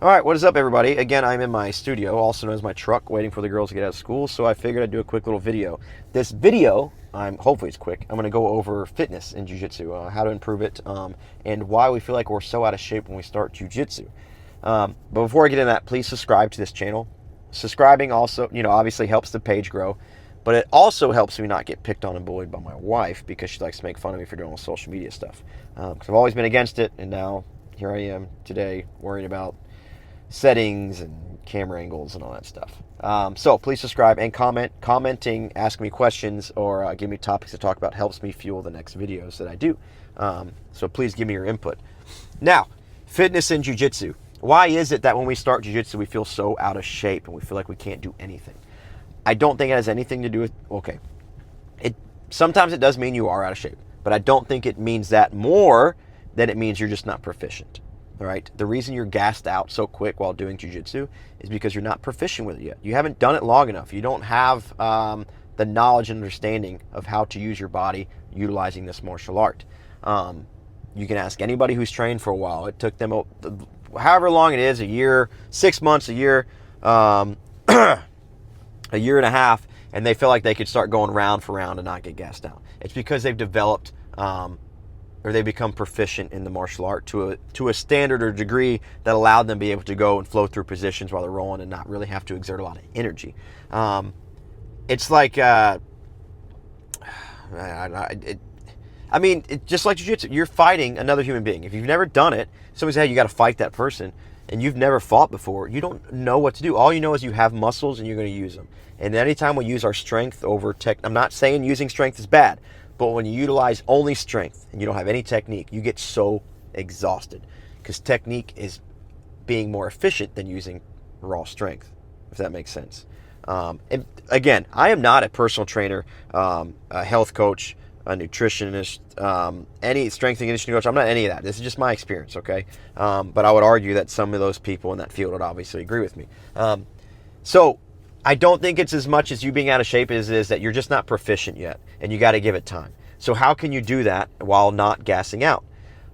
All right, what is up, everybody? Again, I'm in my studio, also known as my truck, waiting for the girls to get out of school, so I figured I'd do a quick little video. This video, hopefully it's quick, I'm going to go over fitness in Jiu-Jitsu, how to improve it, and why we feel like we're so out of shape when we start Jiu-Jitsu. But before I get into that, please subscribe to this channel. Subscribing also, obviously helps the page grow, but it also helps me not get picked on and bullied by my wife because she likes to make fun of me for doing all social media stuff. Because I've always been against it, and now here I am today worrying about settings and camera angles and all that stuff. So please subscribe and comment. Commenting, ask me questions, or give me topics to talk about helps me fuel the next videos that I do. So please give me your input. Now, fitness in Jiu-Jitsu. Why is it that when we start Jiu-Jitsu we feel so out of shape and we feel like we can't do anything? I don't think it has anything to do with, okay, sometimes it does mean you are out of shape, but I don't think it means that more than it means you're just not proficient. All right. The reason you're gassed out so quick while doing jiu-jitsu is because you're not proficient with it yet. You haven't done it long enough. You don't have the knowledge and understanding of how to use your body utilizing this martial art. You can ask anybody who's trained for a while. It took them however long it is, a year, 6 months, a year, a year and a half, and they feel like they could start going round for round and not get gassed out. It's because they've developed or they become proficient in the martial art to a standard or degree that allowed them to be able to go and flow through positions while they're rolling and not really have to exert a lot of energy. It's like, just like jiu-jitsu, you're fighting another human being. If you've never done it, somebody says, hey, you got to fight that person, and you've never fought before, you don't know what to do. All you know is you have muscles and you're going to use them. And anytime we use our strength over tech, I'm not saying using strength is bad, but when you utilize only strength and you don't have any technique, you get so exhausted because technique is being more efficient than using raw strength, if that makes sense. And again, I am not a personal trainer, a health coach, a nutritionist, any strength and conditioning coach. I'm not any of that. This is just my experience, okay? But I would argue that some of those people in that field would obviously agree with me. So I don't think it's as much as you being out of shape as it is that you're just not proficient yet, and you got to give it time. So how can you do that while not gassing out?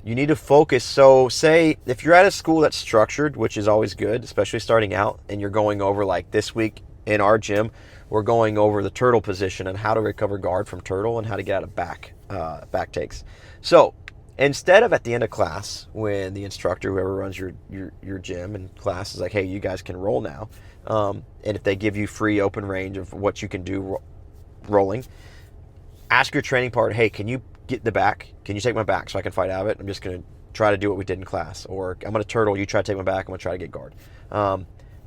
You need to focus. So say if you're at a school that's structured, which is always good, especially starting out, and you're going over, like this week in our gym, we're going over the turtle position and how to recover guard from turtle and how to get out of back takes. So instead of at the end of class, when the instructor, whoever runs your gym and class, is like, hey, you guys can roll now, and if they give you free open range of what you can do rolling, ask your training partner, hey, can you get the back? Can you take my back so I can fight out of it? I'm just going to try to do what we did in class. Or I'm going to turtle, you try to take my back, I'm going to try to get guard.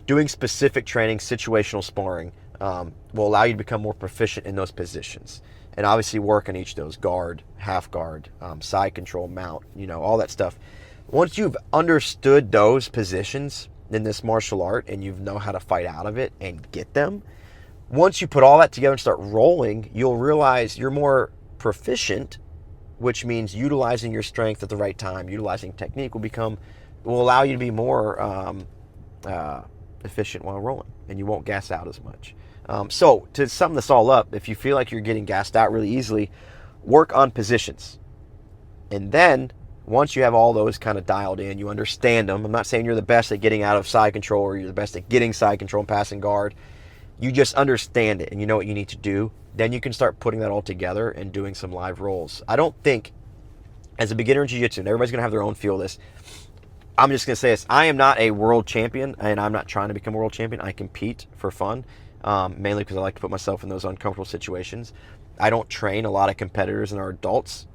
Doing specific training, situational sparring, will allow you to become more proficient in those positions. And obviously work on each of those, guard, half guard, side control, mount, all that stuff. Once you've understood those positions in this martial art and you know how to fight out of it and get them, once you put all that together and start rolling, you'll realize you're more proficient, which means utilizing your strength at the right time, utilizing technique will allow you to be more efficient while rolling, and you won't gas out as much. So to sum this all up, if you feel like you're getting gassed out really easily, work on positions. And then once you have all those kind of dialed in, you understand them. I'm not saying you're the best at getting out of side control or you're the best at getting side control and passing guard. You just understand it and you know what you need to do. Then you can start putting that all together and doing some live rolls. I don't think, as a beginner in jiu-jitsu, and everybody's going to have their own feel of this, I'm just going to say this. I am not a world champion, and I'm not trying to become a world champion. I compete for fun, mainly because I like to put myself in those uncomfortable situations. I don't train a lot of competitors in our adults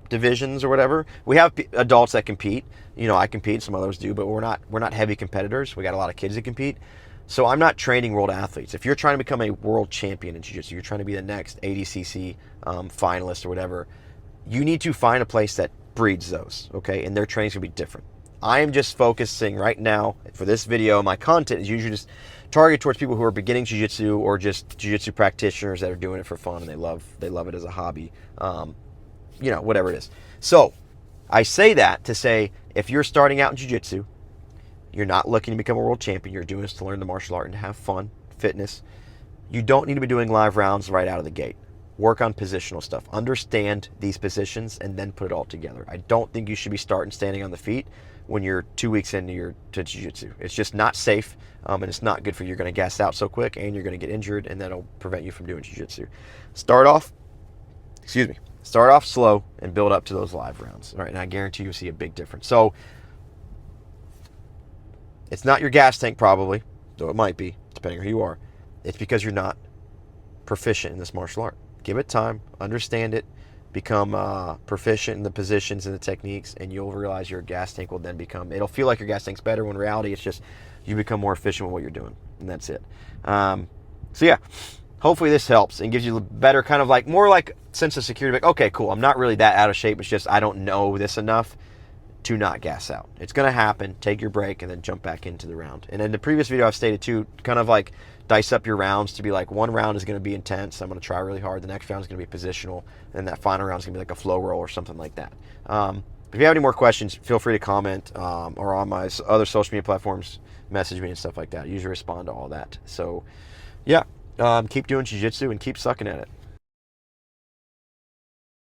divisions or whatever. We have adults that compete. I compete, some others do, but we're not heavy competitors. We got a lot of kids that compete. So I'm not training world athletes. If you're trying to become a world champion in jiu-jitsu, you're trying to be the next ADCC finalist or whatever, you need to find a place that breeds those, okay? And their training's gonna be different. I am just focusing right now for this video. My content is usually just targeted towards people who are beginning jiu-jitsu or just jiu-jitsu practitioners that are doing it for fun and they love it as a hobby, whatever it is. So I say that to say, if you're starting out in jiu-jitsu, you're not looking to become a world champion, you're doing this to learn the martial art and to have fun, fitness, you don't need to be doing live rounds right out of the gate. Work on positional stuff. Understand these positions and then put it all together. I don't think you should be starting standing on the feet when you're 2 weeks into jiu-jitsu. It's just not safe, and it's not good for you. You're going to gas out so quick, and you're going to get injured, and that'll prevent you from doing jiu-jitsu. Start off slow and build up to those live rounds. All right, and I guarantee you'll see a big difference. So it's not your gas tank probably, though it might be, depending on who you are. It's because you're not proficient in this martial art. Give it time, understand it, become proficient in the positions and the techniques, and you'll realize your gas tank will then become, it'll feel like your gas tank's better when in reality it's just you become more efficient with what you're doing, and that's it. So yeah, hopefully this helps and gives you a better kind of like, more like sense of security, like, okay, cool, I'm not really that out of shape, it's just I don't know this enough to not gas out. It's going to happen. Take your break and then jump back into the round. And in the previous video I've stated too, kind of like dice up your rounds to be like, one round is going to be intense, I'm going to try really hard, the next round is going to be positional, and that final round is going to be like a flow roll or something like that. If you have any more questions, feel free to comment, or on my other social media platforms, message me and stuff like that. I usually respond to all that. So yeah, keep doing jiu-jitsu and keep sucking at it.